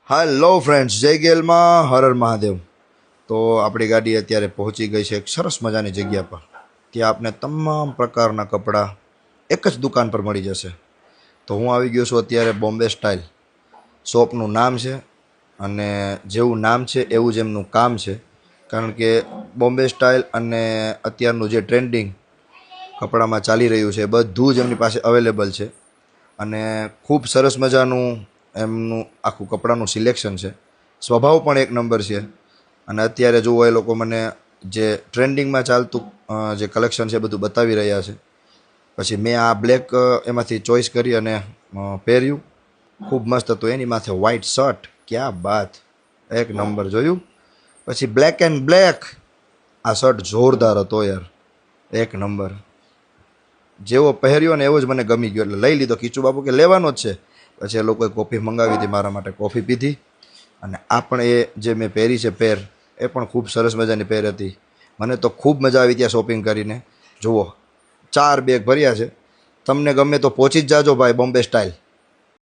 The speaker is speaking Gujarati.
હેલો ફ્રેન્ડ્સ, જય ગેલમાં હર હર મહાદેવ. તો આપણી ગાડી અત્યારે પહોંચી ગઈ છે એક સરસ મજાની જગ્યા પર. ત્યાં આપને તમામ પ્રકારના કપડાં એક જ દુકાન પર મળી જશે. તો હું આવી ગયો છું અત્યારે બોમ્બે સ્ટાઇલ. શોપનું નામ છે અને જેવું નામ છે એવું જ એમનું કામ છે. કારણ કે બોમ્બે સ્ટાઇલ અને અત્યારનું જે ટ્રેન્ડિંગ કપડામાં ચાલી રહ્યું છે બધું જ એમની પાસે અવેલેબલ છે. અને ખૂબ સરસ મજાનું એમનું આખું કપડાનું સિલેક્શન છે. સ્વભાવ પણ એક નંબર છે. અને અત્યારે જુઓ એ લોકો મને જે ટ્રેન્ડિંગમાં ચાલતું જે કલેક્શન છે બધું બતાવી રહ્યા છે. પછી મેં આ બ્લેક એમાંથી ચોઈસ કરી અને પહેર્યું. ખૂબ મસ્ત હતું. એની માથે વ્હાઇટ શર્ટ, ક્યાં બાત, એક નંબર જોયું. પછી બ્લેક એન્ડ બ્લેક, આ શર્ટ જોરદાર હતો યાર, એક નંબર. જેવો પહેર્યો ને એવો જ મને ગમી ગયો એટલે લઈ લીધો. કીચુ બાપુ કે લેવાનો જ છે. પછી એ લોકોએ કોફી મંગાવી હતી, મારા માટે કોફી પીધી. અને આ પણ એ જે મેં પહેરી છે પેર, એ પણ ખૂબ સરસ મજાની પેર હતી. મને તો ખૂબ મજા આવી ત્યાં શોપિંગ કરીને. જુઓ, 4 બેગ ભર્યા છે. તમને ગમે તો પહોંચી જ જાજો ભાઈ બોમ્બે સ્ટાઇલ.